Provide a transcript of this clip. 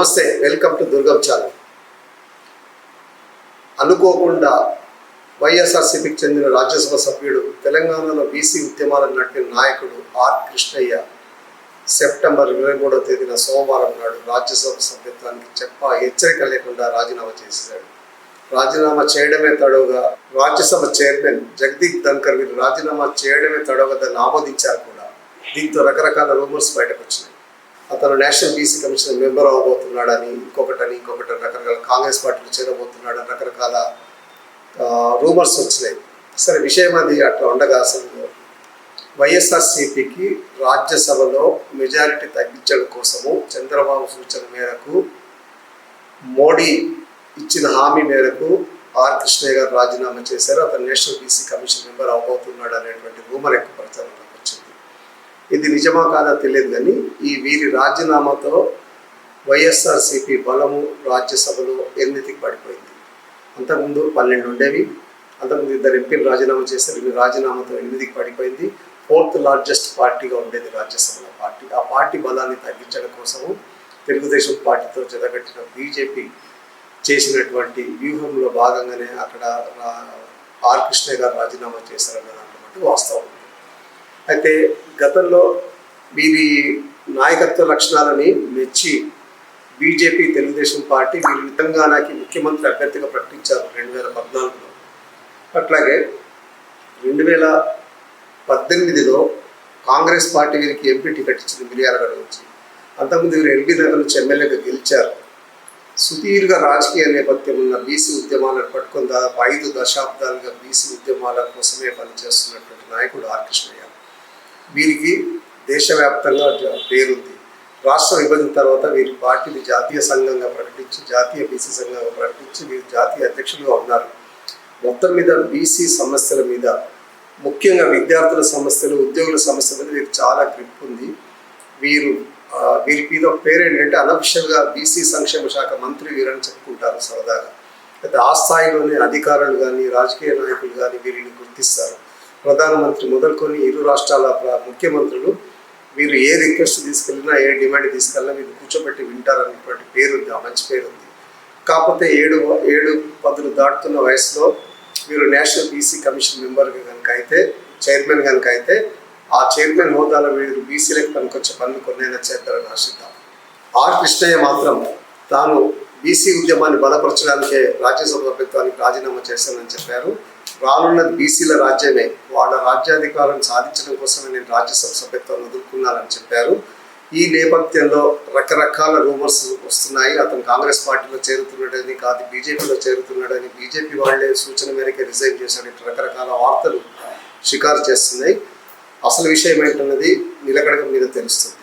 నమస్తే, welcome to Durgam channel. అనుకోకుండా వైఎస్ఆర్సీపీకి చెందిన రాజ్యసభ సభ్యుడు, తెలంగాణలో బీసీ ఉద్యమాలను నడిపిన నాయకుడు ఆర్ కృష్ణయ్య సెప్టెంబర్ 23వ తేదీన సోమవారం నాడు రాజ్యసభ సభ్యత్వానికి హెచ్చరిక లేకుండా రాజీనామా చేశాడు. రాజీనామా చేయడమే తడవుగా రాజ్యసభ చైర్మన్ జగదీప్ ధన్కర్ వీరు రాజీనామా చేయడమే తడవుగా దాన్ని ఆమోదించారు కూడా. దీంతో రకరకాల రూమర్స్ బయటకు వచ్చినాయి. అతను నేషనల్ బీసీ కమిషన్ మెంబర్ అవ్వబోతున్నాడని, ఇంకొకటని రకరకాల కాంగ్రెస్ పార్టీలు చేరబోతున్నాడని రకరకాల రూమర్స్ వచ్చినాయి. సరే, విషయం అది అట్లా ఉండగా అసలు వైఎస్ఆర్సీపీకి రాజ్యసభలో మెజారిటీ తగ్గించడం కోసము చంద్రబాబు సూచన మేరకు, మోడీ ఇచ్చిన హామీ మేరకు ఆర్ కృష్ణయ్య గారు రాజీనామా చేశారు. అతను నేషనల్ బీసీ కమిషన్ మెంబర్ అవబోతున్నాడు అనేటువంటి రూమర్ ఎక్కువ ప్రచారంలోకి వచ్చింది. ఇది నిజమా కాదా తెలియదు, కానీ వీరి రాజీనామాతో వైఎస్ఆర్సీపీ బలము రాజ్యసభలో 8కి పడిపోయింది. అంతకుముందు 12 ఉండేవి. అంతకుముందు 2 ఎంపీలు రాజీనామా చేశారు. ఈ రాజీనామాతో 8కి పడిపోయింది. 4th లార్జెస్ట్ పార్టీగా ఉండేది రాజ్యసభలో పార్టీ. ఆ పార్టీ బలాన్ని తగ్గించడం కోసము తెలుగుదేశం పార్టీతో జతగట్టిన బీజేపీ చేసినటువంటి వ్యూహంలో భాగంగానే అక్కడ ఆర్ కృష్ణయ్య గారు రాజీనామా చేశారన్నటువంటి వాస్తవం. అయితే గతంలో వీరి నాయకత్వ లక్షణాలని మెచ్చి బీజేపీ, తెలుగుదేశం పార్టీ వీరి తెలంగాణకి ముఖ్యమంత్రి అభ్యర్థిగా ప్రకటించారు 2014లో. అట్లాగే 2018లో కాంగ్రెస్ పార్టీ వీరికి ఎంపీ టికెట్ ఇచ్చింది మిర్యాలగూడ నుంచి. అంతకుముందు వీరు ఎల్బీ నగర్ నుంచి ఎమ్మెల్యేగా గెలిచారు. సుదీర్ఘ రాజకీయ నేపథ్యం ఉన్న బీసీ ఉద్యమాలను పట్టుకుని దాదాపు 5 దశాబ్దాలుగా బీసీ ఉద్యమాల కోసమే పనిచేస్తున్నటువంటి నాయకుడు ఆర్ కృష్ణయ్య. వీరికి దేశవ్యాప్తంగా పేరుంది. రాష్ట్ర విభజన తర్వాత వీరి పార్టీని జాతీయ సంఘంగా ప్రకటించి, జాతీయ బీసీ సంఘంగా ప్రకటించి వీరు జాతీయ అధ్యక్షులుగా ఉన్నారు. మొత్తం మీద బీసీ సమస్యల మీద, ముఖ్యంగా విద్యార్థుల సమస్యలు, ఉద్యోగుల సమస్యల మీద వీరికి చాలా గ్రిప్ ఉంది. వీరి మీద ఒక పేరు ఏంటంటే అనఫిషియల్గా బీసీ సంక్షేమ శాఖ మంత్రి వీరని చెప్పుకుంటారు సరదాగా. అయితే ఆ స్థాయిలోనే అధికారులు కానీ, రాజకీయ నాయకులు కానీ వీరిని గుర్తిస్తారు. ప్రధానమంత్రి మొదలుకొని ఇరు రాష్ట్రాల ముఖ్యమంత్రులు వీరు ఏ రిక్వెస్ట్ తీసుకెళ్ళినా, ఏ డిమాండ్ తీసుకెళ్ళినా వీరు కూర్చోబెట్టి వింటారనేటువంటి పేరుంది, ఆ మంచి పేరుంది. కాకపోతే 7-10 దాటుతున్న వయసులో వీరు నేషనల్ బీసీ కమిషన్ మెంబర్గా కనుక అయితే, చైర్మన్ కనుక అయితే, ఆ చైర్మన్ హోదాలో వీరు బీసీలకు పనికొచ్చే పనులు కొన్నైనా చేద్దారని ఆశిద్దాం. ఆర్ కృష్ణయ్య మాత్రం తాను బీసీ ఉద్యమాన్ని బలపరచడానికే రాజ్యసభ సభ్యత్వానికి రాజీనామా చేశానని చెప్పారు. రానున్నది బీసీల రాజ్యమే, వాళ్ళ రాజ్యాధికారం సాధించడం కోసమే నేను రాజ్యసభ సభ్యత్వాన్ని వదులుకున్నానని చెప్పారు. ఈ నేపథ్యంలో రకరకాల రూమర్స్ వస్తున్నాయి. అతను కాంగ్రెస్ పార్టీలో చేరుతున్నాడని, కాదు బీజేపీలో చేరుతున్నాడని, బీజేపీ వాళ్ళే సూచన మేరకే రిజైన్ చేశాడు. రకరకాల వార్తలు షికారు చేస్తున్నాయి. అసలు విషయం ఏంటన్నది నిలకడగా మీద తెలుస్తుంది.